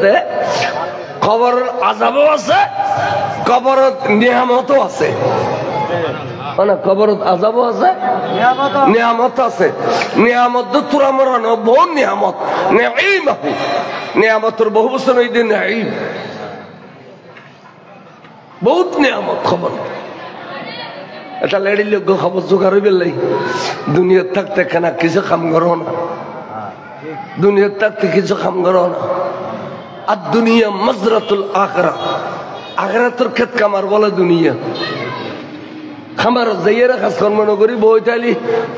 কবর আজাবও আছে কবরত নিয়ামতও আছে মানে কবরত আজাবও আছে নিয়ামত আছে নিয়ামত তোরা মরানো বহু নিয়ামত নেই বাবু নিয়ামতর বহু বছর ওই দিন নেই বহুত নিয়ামত খবর এটা লেডি লোক খবর জোগাড় হইবে লাই দুনিয়ার থাকতে কেনা কিছু কাম করো না দুনিয়ার থাকতে কিছু কাম করো না আর দুনিয়া মজরাতুল আখরা আখরাতের ক্ষেত কামার বলে দুনিয়া খামার যাইয়েরা কাজ কর্ম নকরি বইতালি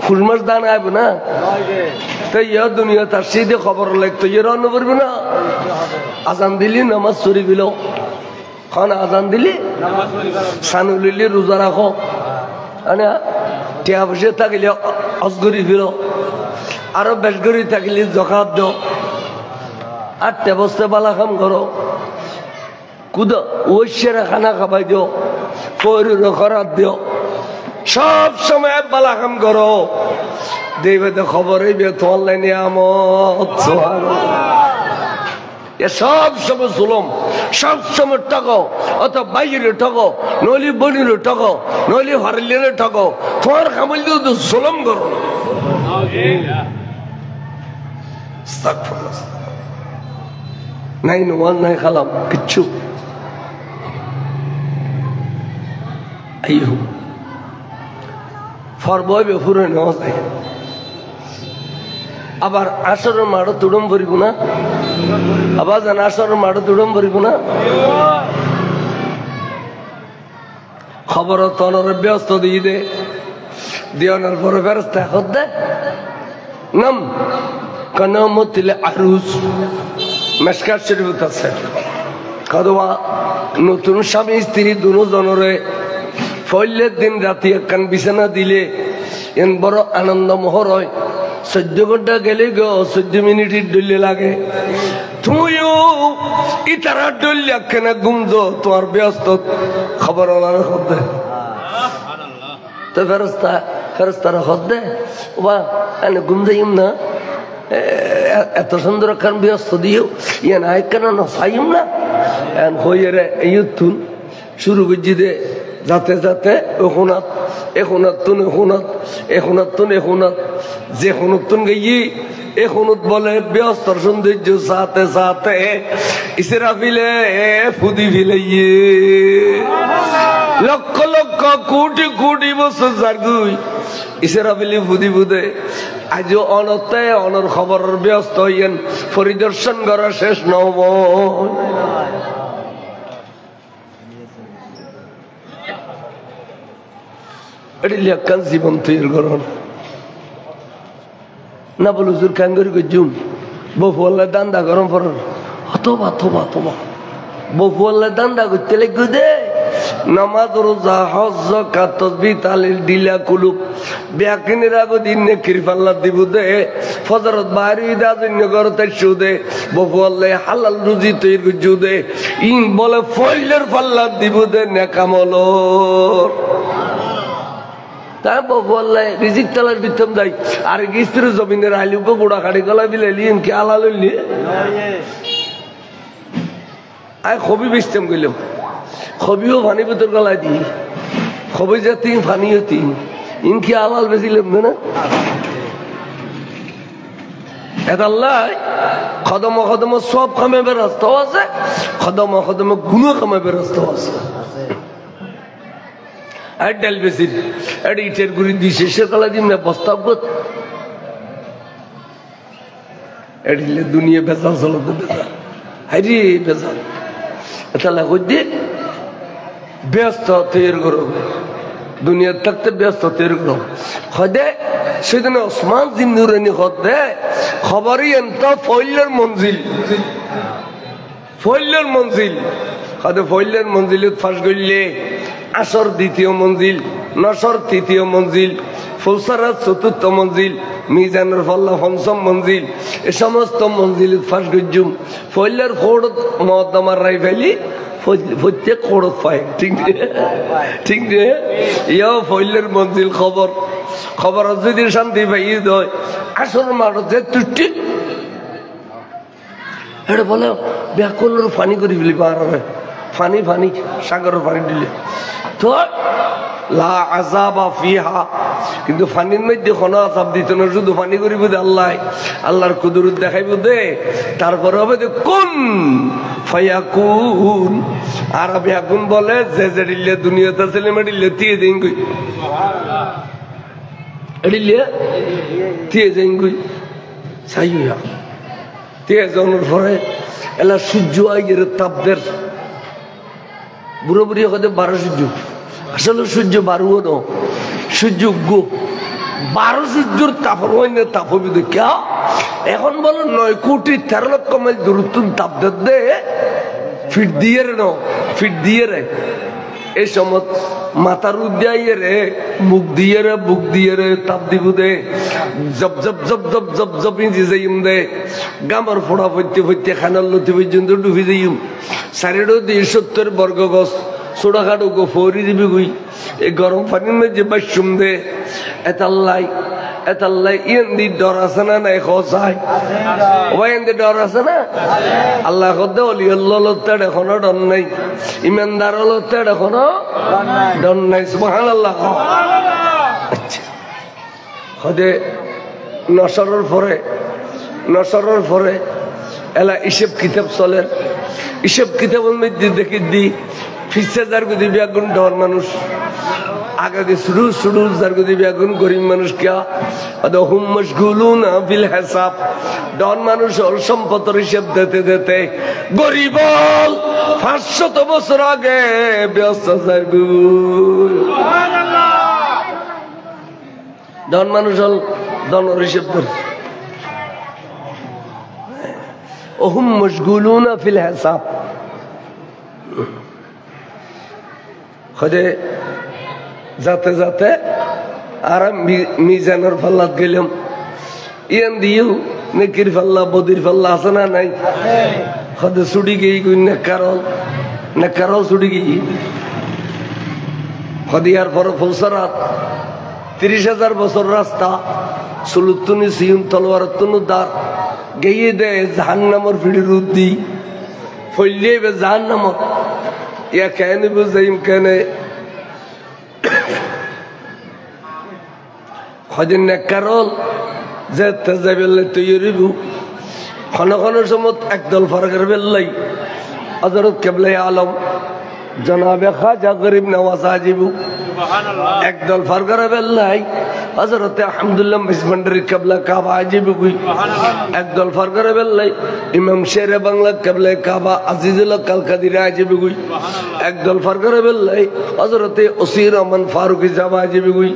ফুল মাছ দান আইব না তাই ইয়া দুনিয়া তার সিধে খবর লাগতো ইয়ে রান্না করবি না আজান দিলি নামাজ চুরি বিল খান আজান দিলি সানু লিলি রোজা রাখো না টিয়া বসে থাকিলে অজগরি ফির আরো বেশ করি থাকিলে জকাত দাও আটটা বস্তে বালা কাম করো কুদা ওইসেরা খানা খাবাই দিও পরের খরাত দিও সব সময় বালা কাম করো দেবে তো খবর হইবে তো অনলাইনে আমত সব সময় জুলুম সব সময় ঠকো অত বাইরে ঠকো নইলে বনিরে ঠকো নইলে হরলিরে ঠকো তোমার খামাইলে তো জুলুম করো নাই নমাজ নাই খালাম কিচ্ছু আইহো ফরবইবে ফুরে নেওয়া যায় আবার আসরের মাঠও তুড়ম ভরিব না আবার জান আসরের মাঠও তুড়ম ভরিব না খবর তনর ব্যস্ত দিয়ে দে দিওয়ানোর পরে ফেরস্তা হত দে নাম কনমতিলে আরুস মেশকাত শরীফত আছে কদওয়া নতুন স্বামী স্ত্রী দুজনরে ফইলের দিন রাতি একখান বিছানা দিলে এন বড় আনন্দ মোহর হয় 14 ঘন্টা গেলে গো 14 মিনিটের ডলে লাগে তুমিও ইতারা ডলে একখানা গুমজো তোমার ব্যস্ত খবর ওলার হতে তো ফেরস্তারা হতে বা এনে গুম যাইম না এত সুন্দর একখান ব্যস্ত দিও ইয়ে না একখানা নসাইম না এন হইয়ে রে এই তুন শুরু করছি দে যাতে যাতে এখনাত এখনাত তুন এখনাত এখনাত তুন এখনাত যে এখনতুন গিয়ে এখনত বলে ব্যস্তর সৌন্দর্য সাথে সাথে ইসেরা ফিলে ফুদি ফিলে লক্ষ লক্ষ কোটি কোটি বছর জাগুই ইসেরা ফিলে ফুদি ফুদে আজ অনতে অনর খবরের ব্যস্ত হইয়েন পরিদর্শন করা শেষ নব এটি লেখান জীবন তৈরি করুন না বলো হুজুর কাঙ্গরি গজুম বফুয়াল্লা দান্দা গরম পর হতবা থবা থবা বফুয়াল্লা দান্দা করতে লাগবে দে নামাজ রোজা হজ যাকাত তাসবিহ তাহলিল দিলা কুলুব ব্যাকিনের আগো দিন নে কিরফাল্লা দিব দে ফজরত বাড়ি দা দিন করতে শুদে বফুয়াল্লা হালাল রুজি তৈরি গজু দে ইন বলে ফইলের পাল্লা দিব দে নেকামলো তা বফুয়াল্লা রিজিক তালার বিতম দাই আর গিস্ত্রি জমিনের আইলুকো গোড়া কাটি গলা বিলেলি ইনকে আলা লইলি আয় খবি বেচতাম গেলাম খবিও ফানি ভিতর গলায় দি খবি যাতি ফানি হতি ইনকে আলাল বেচিলাম না এদাল্লাহ খদম খদম সব কামাইবার রাস্তাও আছে খদম খদম গুণ কামাইবার রাস্তাও আছে আর ডাল বেশি আর ইটের গুড়ি দিয়ে শেষের গলা দিম না প্রস্তাব কর এডিলে দুনিয়া বেজাল চলতে বেজাল হাইরে বেজাল এটা লাগছে ব্যস্ত তৈরি করো দুনিয়ার থাকতে ব্যস্ত তৈরি করো হদে সেদিন ওসমান জিন্নুরানি হদে খবরই এনতা ফইলের মঞ্জিল ফইলের মঞ্জিল হদে ফইলের মঞ্জিলত ফাঁস গইলে আসর দ্বিতীয় মঞ্জিল নসর তৃতীয় মঞ্জিল ফৌসারাত চতুর্থ মঞ্জিল, মিজানের ফল্লা পঞ্চম মঞ্জিল, এ সমস্ত মঞ্জিল ফাঁস গজ্জুম ফইলার খোড়ত মহদ্দমার রাই ফেলি প্রত্যেক খোড়ত পায়। ঠিক ঠিক রে, ইয়াও ফইলের মঞ্জিল খবর খবর যদি শান্তি পাই দয় আসল মাঠত যে তুটি এটা বলে ব্যাকুলের পানি করে ফেলি পাহাড়ে ফানি ফানি সাগরের পানি দিলে তো লা আযাবা ফিহা, কিন্তু ফানির মধ্যে কোনো আযাব দিত না, শুধু ফানি করিব দে আল্লাহ, আল্লাহর কুদরত দেখাইব দে, তারপরে হবে যে কোন ফায়াকুন। আরবি আগুন বলে যে যে দিলে দুনিয়াতে ছেলে মেডিলে দিয়ে দেন কই এডিলে দিয়ে দেন কই সাইয়া দিয়ে জনের পরে এলা সূর্য আইয়ের তাপদের বুড়ো বুড়ি হতে 12 সূর্য, আসলে সূর্য 12 ন সূর্য গো 12 সূর্যর তাপর হইনে তাপ হবি তো কে এখন বলো 9 কোটি 13 লক্ষ মাইল দূরত্ব তাপদের দে ফিট দিয়ে রে ন ফিট দিয়ে রে এই সময় মাথার উদ্যাইয়ে রে মুখ দিয়ে রে বুক দিয়ে রে তাপ দিব দে জব জব জব জব জব জব ইঞ্জি যাইম দে গামার ফোড়া ফইতে ফইতে খানার লতি পর্যন্ত ডুবি যাইম সাইডেও 70 বর্গ গজ ছোটখাটো গো ফরি দিবি গুই এই গরম পানির মধ্যে বাসুম দে এতাল্লাই এতাল্লাই ইন্দি ডর আছে না নাই খসাই ওই ইন্দি ডর আছে না আল্লাহ কদে অলি আল্লাহ লত্তার এখনো ডর নাই, ইমানদার লত্তার এখনো ডর নাই। সুবহানাল্লাহ। আচ্ছা কদে নসরের পরে এলা হিসেব কিতাব চলে, হিসেব কিতাবের মধ্যে দেখি দি ফিসে যার গদি বেগুন ডর মানুষ আগে দিয়ে শুরু শুরু যার গদি বেগুন গরিব মানুষ কে হুম মশগুলুনা বিল হিসাব, ডন মানুষ ওর সম্পদের হিসেব দিতে দিতে গরিব 500 বছর আগে ব্যস্ত যার ডন মানুষ হল ডনের হিসেব ধরে ওহুম মশগুলুনা ফিল হিসাব। খদে যাতে যাতে আর মিজানের ফাল্লাত গেলাম ইয়ান দিও নেকির ফাল্লা বদির ফাল্লা আছে না নাই খদে ছুটি গিয়ে কই নেকারল ছুটি গিয়ে খদিয়ার পর ফৌসারাত 30,000 বছর রাস্তা সুলুতুনি সিউন তলোয়ার তুনু দার গিয়ে দে জাহান্নামের ভিড়ের উদ্দি ফইলে বে জাহান্নাম ইয়া কেন বুঝাইম কেন খদিন নেকারল যে তেজাবেলে তৈরিব ক্ষণ সময় একদল ফারকের বেল্লাই হযরত কেবলা আলম জনাবে খাজা গরিব নওয়াজ আজিব একদল ফারকের বেল্লাই হযরত আহমদুল্লাহ মিসবান্ডারি কেবলা কাবা আজিব কই একদল ফারকের বেল্লাই ইমাম শেরে বাংলা কেবলা কাবা আজিজুল্লাহ কালকাদিরা আজিব কই একদল ফারকের বেল্লাই হযরত ওসি রহমান ফারুকি জামা আজিব কই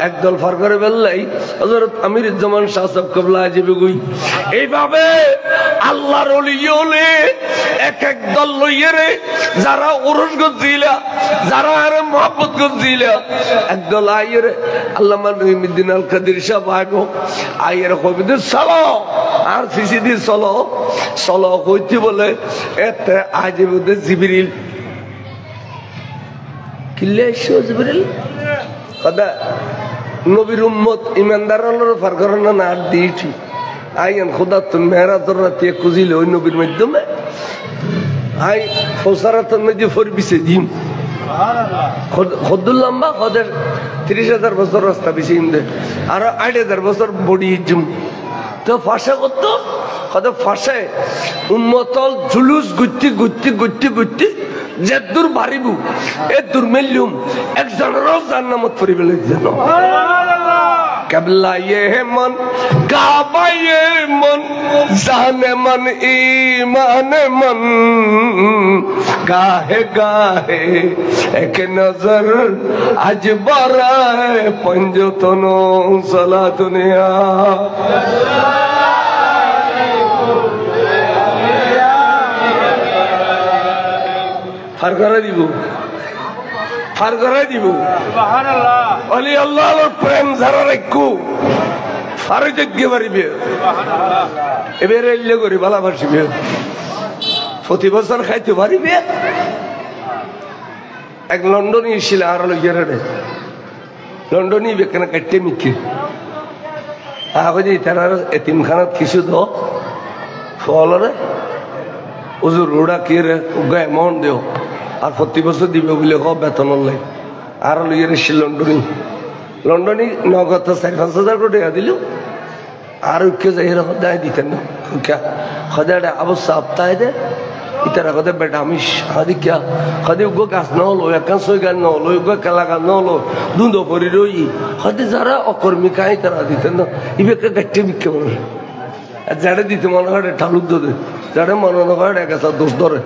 একদল ফারকের বেল্লাই হযরত আমিরুজ্জামান শাহ সাহেব কেবলা আজিব কই। এইভাবে আল্লাহর ওলি ওলি এক এক দল লইয়ে রে যারা উরুস গজিলা যারা আরে মোহাম্মদ গজিলা একদল আইয়ে রে আল্লামা নঈমুদ্দিন আল কাদির সাহেব আগো আইয়ের কবিদ চলো আর সিসিদি চলো চলো কইতে বলে এতে আজিব দে জিবরিল কিল্লে জিবরিল কদা নবীর উম্মত ইমানদারদের ফারকরনা না দিটি আইন খোদা তুমি মেরাজর রাতে খুঁজিলে ওই নবীর মাধ্যমে আই ফৌসারাতের মধ্যে ফরবিছে দিম খদ্দুল লম্বা খদের 30,000 বছর রাস্তা বেশি দে আর 8,000 বছর বডি জুম তো ফাঁসে কত কত ফাঁসে উম্মতল জুলুস গুত্তি গুত্তি গুত্তি গুত্তি যে দূর বাড়িবু এ দূর মেলিউম একজনের জান্নামত পরিবে যেন কেবলা ये मन काबा ये मन जाने मन ईमान मन गाहे गाहे एक नजर आज बारा पंजतनो सला दुनिया ফারকারা দিব ফার করে দিব অলি আল্লাহর প্রেম যারা রাখু ফারে যজ্ঞ পারিবে এবার এলে করি বালা বাসিবে প্রতি বছর খাইতে পারিবে এক লন্ডনী ছিল আর লইয়া রে লন্ডনী বেকানা কাটতে মিকে আগে তারা এতিমখানাত কিছু দ ফলরে ওজুর রোডা কে রে উগা এমাউন্ট দেও আর প্রতি বছর দিবে বলে ক বেতন লাই আর লইয়া রে লন্ডনী নগদ 4-5 হাজার করে টাকা দিল আর কে যাই সদায় দিতেন না সদায় অবস্থা সপ্তাহে দে ইতারা কথা বেটা আমি হাদি ক্যা হাদি উগো গাছ ন হলো একান সই গাছ ন হলো উগো কেলা গাছ ন হলো দুধ পরি রই হাদি যারা অকর্মী কাই তারা দিতেন না ইবেকে গাট্টে বিক্ষে মনে আর যারা দিতে মনে হয় ঠালুক দোদে যারা মনে হয় এক দোষ ধরে